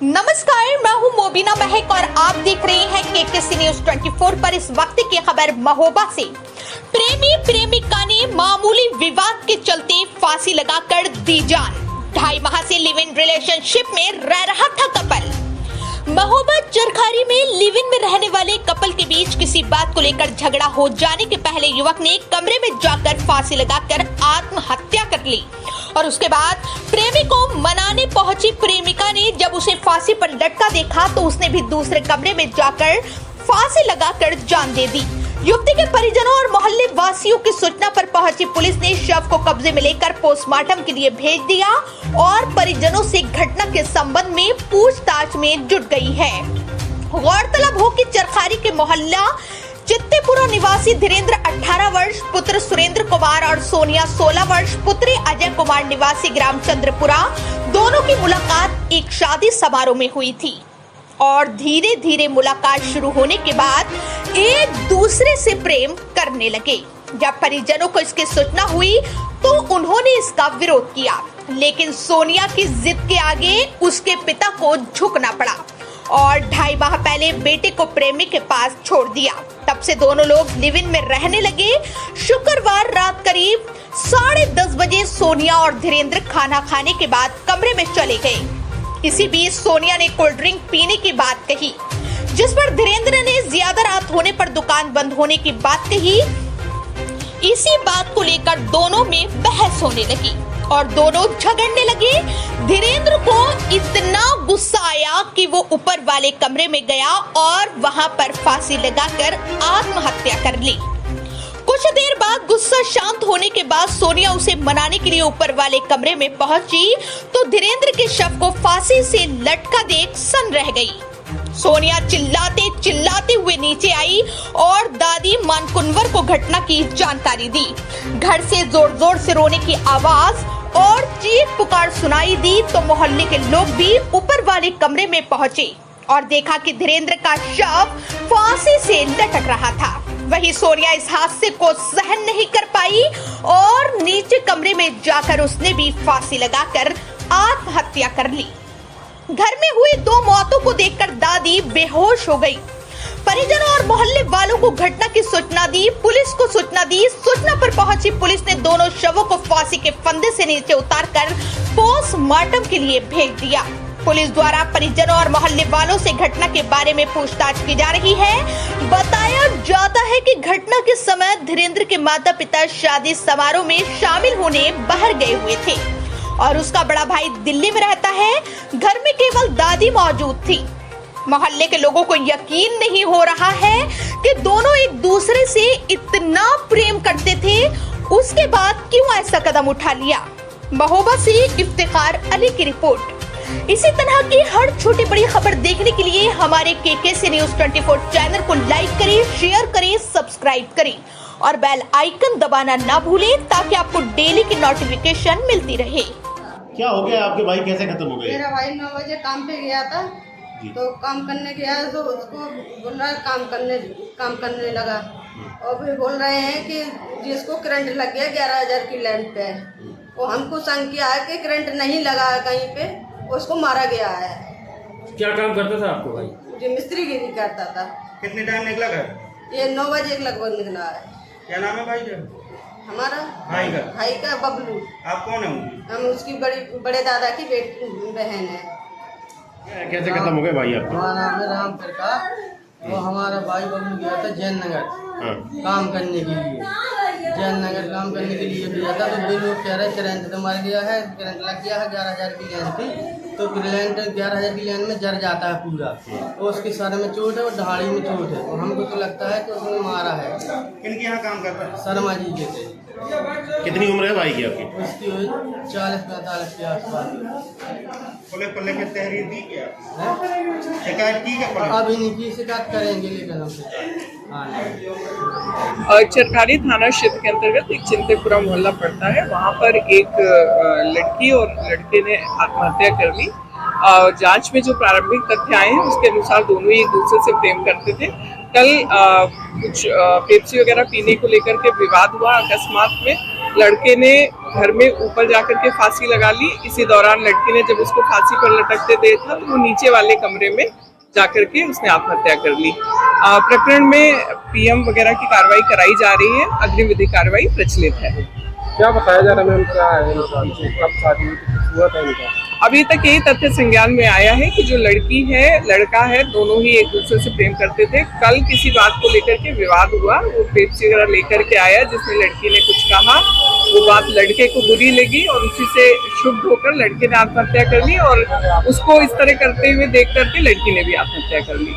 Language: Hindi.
नमस्कार, मैं हूं मोबिना महक और आप देख रहे हैं केकेसी न्यूज 24 पर। इस वक्त की खबर महोबा से। प्रेमी प्रेमिका ने मामूली विवाद के चलते फांसी लगाकर दी जान। 2.5 माह से लिव इन रिलेशनशिप में रह रहा था कपल। महोबा चरखारी में लिव इन में रहने वाले कपल के बीच किसी बात को लेकर झगड़ा हो जाने के पहले युवक ने कमरे में जाकर फांसी लगाकर आत्महत्या कर ली और उसके बाद प्रेमी को मनाने पहुंची प्रेमिका ने जब उसे फांसी पर लटका देखा तो उसने भी दूसरे कमरे में जाकर फांसी लगाकर जान दे दी। युवती के परिजनों और मोहल्ले वासियों की सूचना पर पहुंची पुलिस ने शव को कब्जे में लेकर पोस्टमार्टम के लिए भेज दिया और परिजनों से घटना के संबंध में पूछताछ में जुट गई है। गौरतलब हो कि चरखारी के मोहल्ला चित्तेपुरा निवासी धीरेन्द्र 18 वर्ष पुत्र सुरेंद्र कुमार और सोनिया 16 वर्ष पुत्री अजय कुमार निवासी ग्राम चंद्रपुरा दोनों की मुलाकात एक शादी समारोह में हुई थी और धीरे धीरे मुलाकात शुरू होने के बाद एक दूसरे से प्रेम करने लगे। जब परिजनों को इसकी सूचना हुई तो उन्होंने इसका विरोध किया, लेकिन सोनिया की जिद के आगे उसके पिता को झुकना पड़ा और 2.5 माह पहले बेटे को प्रेमी के पास छोड़ दिया। तब से दोनों लोग लिव इन में रहने लगे। शुक्रवार रात करीब 10:30 बजे सोनिया और धीरेन्द्र खाना खाने के बाद कमरे में चले गए। इसी बीच सोनिया ने कोल्ड ड्रिंक पीने की बात कही, जिस पर धीरेन्द्र ने ज्यादा रात होने पर दुकान बंद होने की बात कही। इसी बात को लेकर दोनों में बहस होने लगी और दोनों झगड़ने लगे। धीरेन्द्र को इतना गुस्सा आया कि वो ऊपर वाले कमरे में गया और वहां पर फांसी लगाकर आत्महत्या कर ली। कुछ देर बाद गुस्सा शांत होने के बाद सोनिया उसे मनाने के लिए ऊपर वाले कमरे में पहुंची तो धीरेन्द्र के शव को फांसी से लटका देख सन रह गई। सोनिया चिल्लाते चिल्लाते हुए नीचे आई और दादी मानकुनवर को घटना की जानकारी दी। घर से जोर जोर से रोने की आवाज और चीख पुकार सुनाई दी तो मोहल्ले के लोग भी ऊपर वाले कमरे में पहुंचे और देखा कि धीरेन्द्र का शव फांसी से लटक रहा था। वहीं सोनिया इस हादसे को सहन नहीं कर पाई और नीचे कमरे में जाकर उसने भी फांसी लगाकर आत्महत्या कर ली। घर में हुई 2 मौतों को देखकर दादी बेहोश हो गई। परिजनों और मोहल्ले वालों को घटना की सूचना दी, पुलिस को सूचना दी। सूचना पर पहुंची पुलिस ने दोनों शवों को फांसी के फंदे से नीचे उतारकर पोस्टमार्टम के लिए भेज दिया। पुलिस द्वारा परिजनों और मोहल्ले वालों से घटना के बारे में पूछताछ की जा रही है। बताया जाता है कि घटना के समय धीरेन्द्र के माता पिता शादी समारोह में शामिल होने बाहर गए हुए थे और उसका बड़ा भाई दिल्ली में रहता है। घर में केवल दादी मौजूद थी। मोहल्ले के लोगों को यकीन नहीं हो रहा है कि दोनों एक दूसरे से इतना प्रेम करते थे, उसके बाद क्यों ऐसा कदम उठा लिया। महोबा से इफ्तिखार अली की रिपोर्ट। इसी तरह की हर छोटी बड़ी खबर देखने के लिए हमारे केकेसी न्यूज 24 चैनल को लाइक करें, शेयर करें, सब्सक्राइब करें और बेल आइकन दबाना ना भूलें ताकि आपको डेली की नोटिफिकेशन मिलती रहे। क्या हो गया आपके भाई, कैसे खत्म हो गए? मेरा भाई 9 बजे काम पे गया था तो काम करने गया तो उसको बोल रहा है काम करने लगा और फिर बोल रहे हैं कि जिसको करंट लग गया 11,000 की लाइन पे, वो हमको शंका है कि करंट नहीं लगा है कहीं पे, उसको मारा गया है। क्या काम करता था आपको भाई? जो मिस्त्रीगिरी करता था। कितने टाइम निकला घर? ये 9 बजे के लगभग निकला है। क्या नाम है भाई का? हमारा भाई का बबलू। आप कौन है? हम उसकी बड़े दादा की बहन है। कैसे खत्म हो गए भाई आपके? हमारा नाम है राम प्रकाश। वो हमारा भाई बबलू गया था जैन नगर काम करने के लिए। जैन नगर काम करने के लिए गया था तो 2 लोग कह रहे करंट तो मर गया है, करंट लग गया है 11,000 की लाइन थी तो करंट 11,000 की लाइन में जर जाता है पूरा। तो उसके सर में चोट है और ढाड़ी में चोट है और हमको तो लगता है कि उसने मारा है। इनके यहाँ काम करता है? शर्मा जी के थे। कितनी उम्र है भाई की आपकी? उसकी हुई 40-45 के आसपास। पुलिस की तहरीर दी क्या? शिकायत की क्या? अभी नहीं की, शिकायत करेंगे लेकिन हम चरखारी थाना क्षेत्र के अंतर्गत एक चिंतेपुरा मोहल्ला पड़ता है। वहाँ पर एक लड़की और लड़के ने आत्महत्या कर ली। जांच में जो प्रारंभिक तथ्य आए हैं उसके अनुसार दोनों ही एक दूसरे से प्रेम करते थे। कल कुछ पेप्सी वगैरह पीने को लेकर के विवाद हुआ अकस्मात में लड़के ने घर में ऊपर जाकर के फांसी लगा ली। इसी दौरान लड़की ने जब उसको फांसी पर लटकते देखा तो वो नीचे वाले कमरे में जाकर के उसने आत्महत्या कर ली। प्रकरण में पीएम वगैरह की कार्रवाई कराई जा रही है, अग्रिम विधि कार्रवाई प्रचलित है। क्या बताया जा रहा है मैम, क्या है कब शादी हुआ था इनका? अभी तक यही तथ्य संज्ञान में आया है कि जो लड़की है लड़का है दोनों ही एक दूसरे से प्रेम करते थे। कल किसी बात को लेकर के विवाद हुआ, वो पेप्सी वगैरह लेकर के आया जिसमें लड़की ने कुछ कहा, वो बात लड़के को बुरी लगी और उसी से क्षुब्ध होकर लड़के ने आत्महत्या कर ली और उसको इस तरह करते हुए देख करके लड़की ने भी आत्महत्या कर ली।